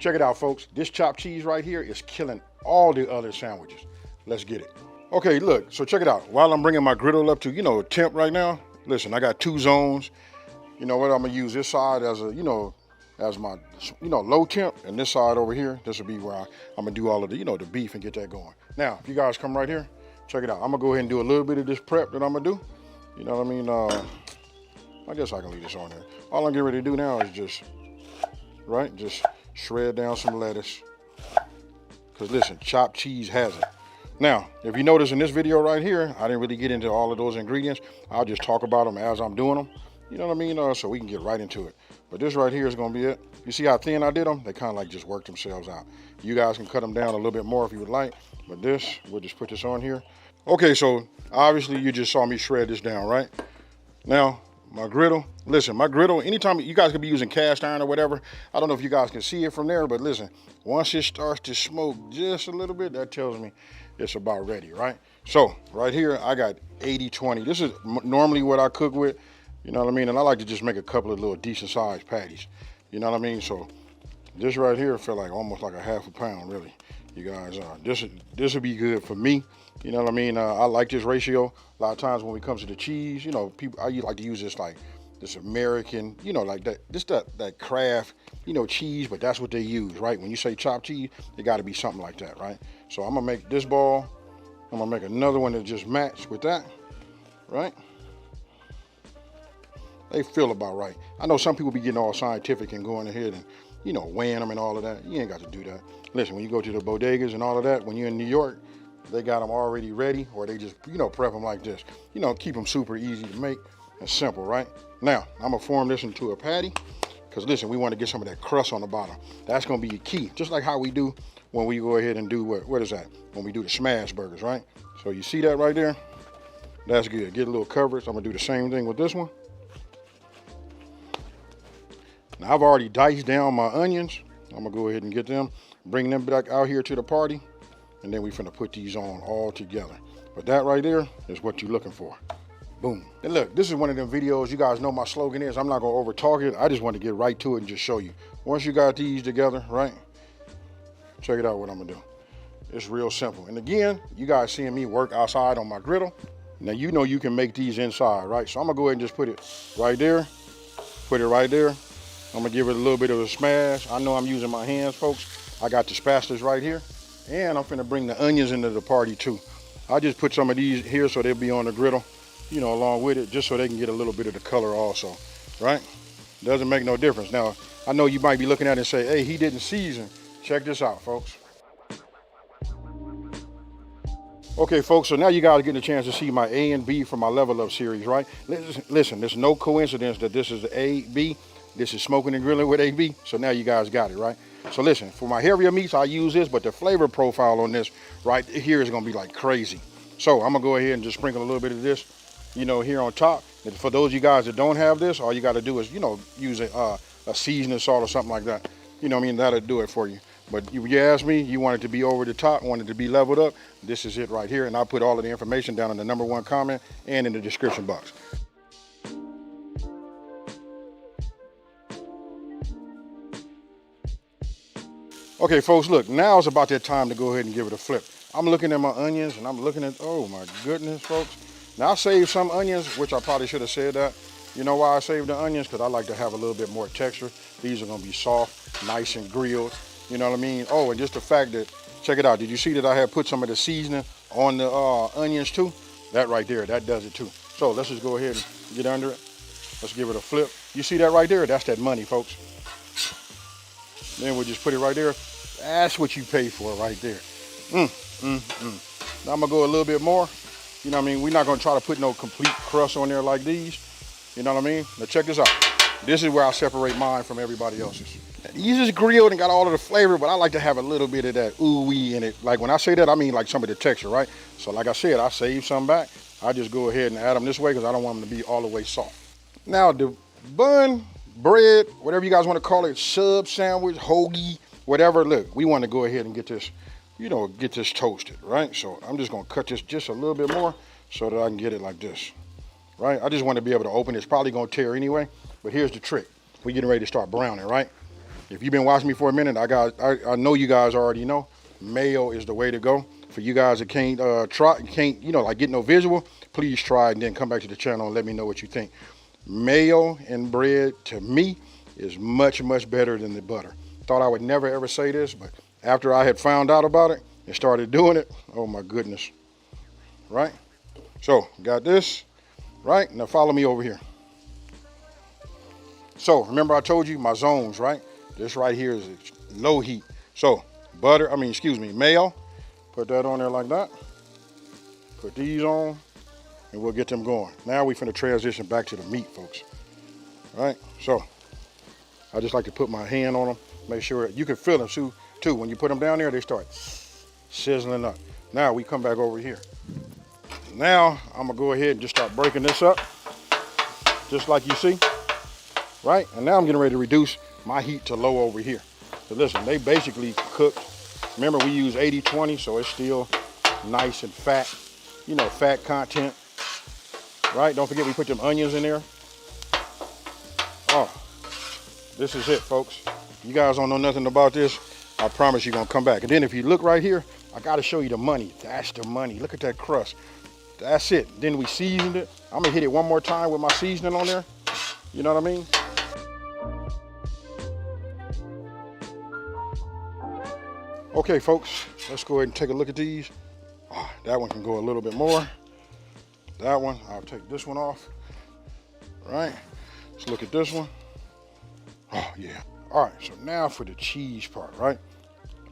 Check it out, folks. This chopped cheese right here is killing all the other sandwiches. Let's get it. Okay, look, so check it out. While I'm bringing my griddle up to, temp right now, listen, I got 2 zones. You know what, I'm gonna use this side as a, as my, low temp, and this side over here, this will be where I'm gonna do all of the, the beef and get that going. Now, if you guys come right here, check it out. I'm gonna go ahead and do a little bit of this prep that I'm gonna do. You know what I mean? I guess I can leave this on there. All I'm getting ready to do now is just shred down some lettuce. Cause listen, chopped cheese has it. Now, if you notice in this video right here, I didn't really get into all of those ingredients. I'll just talk about them as I'm doing them. You know what I mean? So we can get right into it. But this right here is gonna be it. You see how thin I did them? They kind of like just work themselves out. You guys can cut them down a little bit more if you would like. But this, we'll just put this on here. Okay, so obviously you just saw me shred this down, right? Now, my griddle, listen, my griddle, anytime you guys could be using cast iron or whatever, I don't know if you guys can see it from there, but listen, once it starts to smoke just a little bit, that tells me it's about ready, right? So right here, I got 80-20. This is normally what I cook with, you know what I mean? And I like to just make a couple of little decent sized patties, you know what I mean? So this right here felt like almost like a half a pound, really. You guys, this would be good for me. You know what I mean? I like this ratio. A lot of times when it comes to the cheese, I like to use this like this American, like that, that Kraft, cheese, but that's what they use, right? When you say chopped cheese, it got to be something like that, right? So I'm gonna make this ball. I'm gonna make another one that just match with that, right? They feel about right. I know some people be getting all scientific and going ahead and, weighing them and all of that. You ain't got to do that. Listen, when you go to the bodegas and all of that, when you're in New York, they got them already ready, or they just, prep them like this. Keep them super easy to make and simple, right? Now, I'm gonna form this into a patty, because listen, we want to get some of that crust on the bottom. That's gonna be the key, just like how we do when we go ahead and do, what is that? When we do the smash burgers, right? So you see that right there? That's good. Get a little coverage. I'm gonna do the same thing with this one. Now, I've already diced down my onions. I'm gonna go ahead and get them, bring them back out here to the party, and then we finna put these on all together. But that right there is what you're looking for. Boom. And look, this is one of them videos, you guys know my slogan is, I'm not gonna over talk it. I just want to get right to it and just show you. Once you got these together, right? Check it out what I'm gonna do. It's real simple. And again, you guys seeing me work outside on my griddle. Now you know you can make these inside, right? So I'm gonna go ahead and just put it right there. Put it right there. I'm gonna give it a little bit of a smash. I know I'm using my hands, folks. I got the spatulas right here. And I'm finna bring the onions into the party too. I just put some of these here so they'll be on the griddle, along with it, just so they can get a little bit of the color also, right? Doesn't make no difference. Now, I know you might be looking at it and say, hey, he didn't season. Check this out, folks. Okay, folks, so now you guys are getting a chance to see my A and B for my Level Up series, right? Listen, there's no coincidence that this is the A, B. This is smoking and grilling with AB. So now you guys got it, right? So listen, for my heavier meats, I use this, but the flavor profile on this right here is gonna be like crazy. So I'm gonna go ahead and just sprinkle a little bit of this, here on top. And for those of you guys that don't have this, all you gotta do is, use a seasoning salt or something like that. That'll do it for you. But you asked me, you want it to be over the top, want it to be leveled up, this is it right here. And I'll put all of the information down in the #1 comment and in the description box. Okay, folks, look, now it's about that time to go ahead and give it a flip. I'm looking at my onions and I'm looking at, oh my goodness, folks. Now I saved some onions, which I probably should have said that. You know why I saved the onions? Because I like to have a little bit more texture. These are gonna be soft, nice and grilled. You know what I mean? Oh, and just the fact that, check it out. Did you see that I had put some of the seasoning on the onions too? That right there, that does it too. So let's just go ahead and get under it. Let's give it a flip. You see that right there? That's that money, folks. Then we'll just put it right there. That's what you pay for right there. Now I'm gonna go a little bit more. You know what I mean? We're not gonna try to put no complete crust on there like these. You know what I mean? Now check this out. This is where I separate mine from everybody else's. These is grilled and got all of the flavor, but I like to have a little bit of that ooey in it. Like when I say that, I mean like some of the texture, right? So like I said, I save some back. I just go ahead and add them this way because I don't want them to be all the way soft. Now the bun, bread, whatever you guys want to call it, sub sandwich, hoagie, whatever. Look, we want to go ahead and get this, get this toasted, right? So I'm just gonna cut this just a little bit more so that I can get it like this, right? I just want to be able to open it. It's probably gonna tear anyway, but here's the trick. We're getting ready to start browning, right? If you've been watching me for a minute, I know you guys already know Mayo is the way to go. For you guys that can't like get no visual, please try it and then come back to the channel and let me know what you think. Mayo and bread to me is much, much better than the butter. Thought I would never ever say this, but after I had found out about it and started doing it, oh my goodness, right? So got this, right? Now follow me over here. So remember I told you my zones, right? This right here is low heat. So mayo, put that on there like that. Put these on and we'll get them going. Now we finna transition back to the meat, folks. All right, so I just like to put my hand on them, make sure you can feel them too. When you put them down there, they start sizzling up. Now we come back over here. Now I'm gonna go ahead and just start breaking this up, just like you see, right? And now I'm getting ready to reduce my heat to low over here. So listen, they basically cooked. Remember we use 80-20, so it's still nice and fat, you know, fat content, right? Don't forget we put them onions in there. Oh, this is it, folks. You guys don't know nothing about this, I promise you're gonna come back. And then if you look right here, I gotta show you the money. That's the money. Look at that crust. That's it. Then we seasoned it. I'm gonna hit it one more time with my seasoning on there. You know what I mean? Okay, folks, let's go ahead and take a look at these. Oh, that one can go a little bit more. That one, I'll take this one off. All right, let's look at this one. Oh, yeah. All right, so now for the cheese part, right?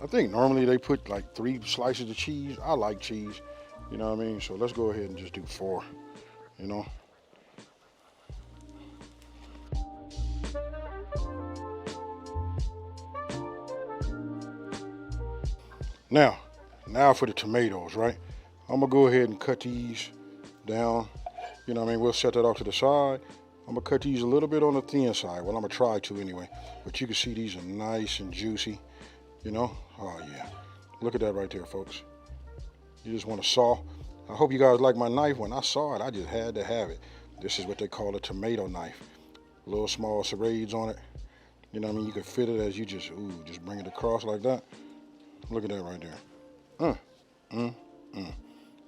I think normally they put like 3 slices of cheese. I like cheese, you know what I mean? So let's go ahead and just do 4, you know? Now for the tomatoes, right? I'm gonna go ahead and cut these down. You know what I mean? We'll set that off to the side. I'm gonna cut these a little bit on the thin side. Well, I'm gonna try to anyway. But you can see these are nice and juicy, you know? Oh yeah, look at that right there, folks. You just want to saw. I hope you guys like my knife. When I saw it, I just had to have it. This is what they call a tomato knife. Little small serrades on it. You know what I mean? You can fit it as you just bring it across like that. Look at that right there.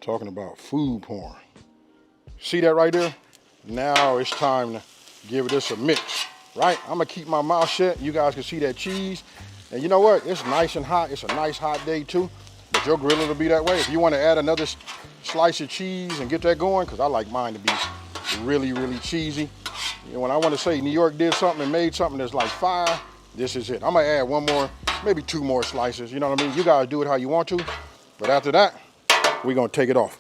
Talking about food porn. See that right there? Now it's time to give this a mix, right? I'm gonna keep my mouth shut. You guys can see that cheese. And you know what? It's nice and hot. It's a nice hot day too. But your grill will be that way. If you want to add another slice of cheese and get that going, because I like mine to be really, really cheesy. You know, when I want to say New York did something and made something that's like fire, this is it. I'm gonna add one more, maybe 2 more slices. You know what I mean? You guys do it how you want to. But after that, we're gonna take it off.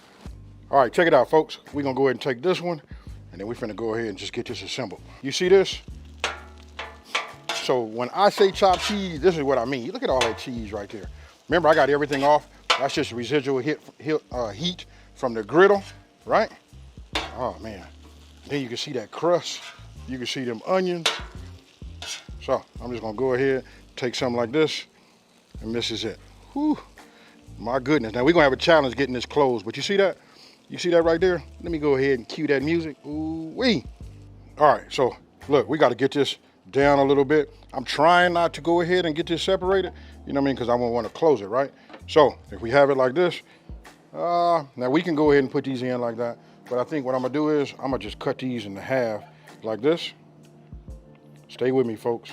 All right, check it out, folks. We're gonna go ahead and take this one, and then we're finna go ahead and just get this assembled. You see this? So when I say chopped cheese, this is what I mean. Look at all that cheese right there. Remember, I got everything off. That's just residual heat from the griddle, right? Oh man. Then you can see that crust. You can see them onions. So I'm just gonna go ahead, take something like this, and this is it. Whew. My goodness. Now we're gonna have a challenge getting this closed, but you see that? You see that right there? Let me go ahead and cue that music. Ooh-wee. All right, so look, we gotta get this down a little bit. I'm trying not to go ahead and get this separated, you know what I mean? Because I won't want to close it, right? So if we have it like this, now we can go ahead and put these in like that. But I think what I'm gonna do is I'm gonna just cut these in half like this. Stay with me, folks.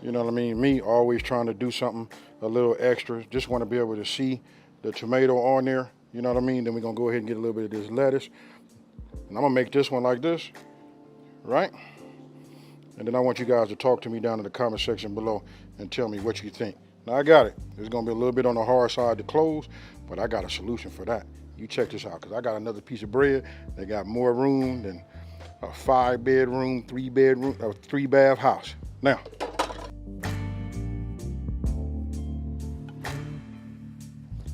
You know what I mean? Me always trying to do something a little extra. Just want to be able to see the tomato on there. You know what I mean? Then we're gonna go ahead and get a little bit of this lettuce. And I'm gonna make this one like this, right? And then I want you guys to talk to me down in the comment section below and tell me what you think. Now I got it. It's gonna be a little bit on the hard side to close, but I got a solution for that. You check this out, because I got another piece of bread that got more room than a 5-bedroom, 3-bedroom, or 3-bath house. Now,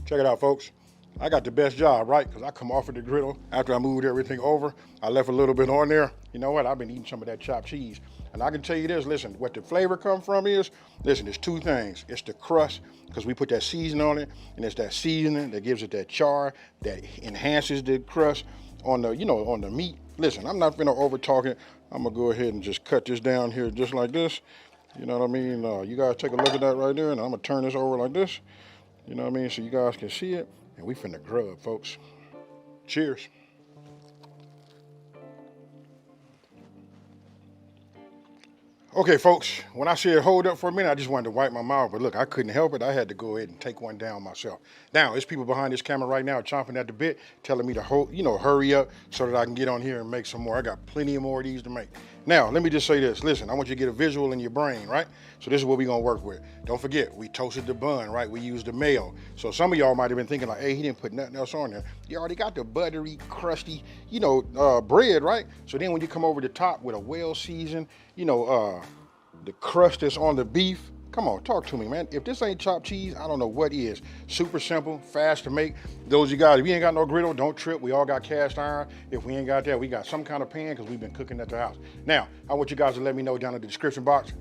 check it out, folks. I got the best job, right? Because I come off of the griddle after I moved everything over. I left a little bit on there. You know what? I've been eating some of that chopped cheese. And I can tell you this, listen, what the flavor come from is, listen, there's 2 things. It's the crust, because we put that seasoning on it, and it's that seasoning that gives it that char, that enhances the crust on the, you know, on the meat. Listen, I'm not gonna over talk it. I'm gonna go ahead and just cut this down here just like this. You know what I mean? You guys take a look at that right there, and I'm gonna turn this over like this. You know what I mean? So you guys can see it, and we finna grub, folks. Cheers. Okay, folks, when I said hold up for a minute, I just wanted to wipe my mouth, but look, I couldn't help it. I had to go ahead and take one down myself. Now, there's people behind this camera right now chomping at the bit, telling me to hurry up so that I can get on here and make some more. I got plenty of more of these to make. Now, let me just say this. Listen, I want you to get a visual in your brain, right? So this is what we're gonna work with. Don't forget, we toasted the bun, right? We used the mayo. So some of y'all might have been thinking like, hey, he didn't put nothing else on there. You already got the buttery, crusty, bread, right? So then when you come over the top with a well-seasoned, the crust that's on the beef. Come on, talk to me, man. If this ain't chopped cheese, I don't know what is. Super simple, fast to make. Those of you guys, if you ain't got no griddle, don't trip. We all got cast iron. If we ain't got that, we got some kind of pan because we've been cooking at the house. Now, I want you guys to let me know down in the description box,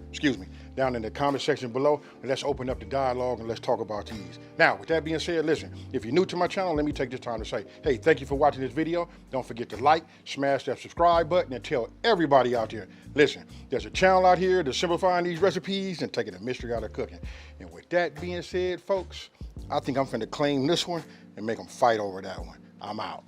down in the comment section below, and let's open up the dialogue and let's talk about these. Now, with that being said, listen, if you're new to my channel, let me take this time to say, hey, thank you for watching this video. Don't forget to like, smash that subscribe button, and tell everybody out there, listen, there's a channel out here that's simplifying these recipes and taking the mystery out of cooking. And with that being said, folks, I think I'm finna claim this one and make them fight over that one. I'm out.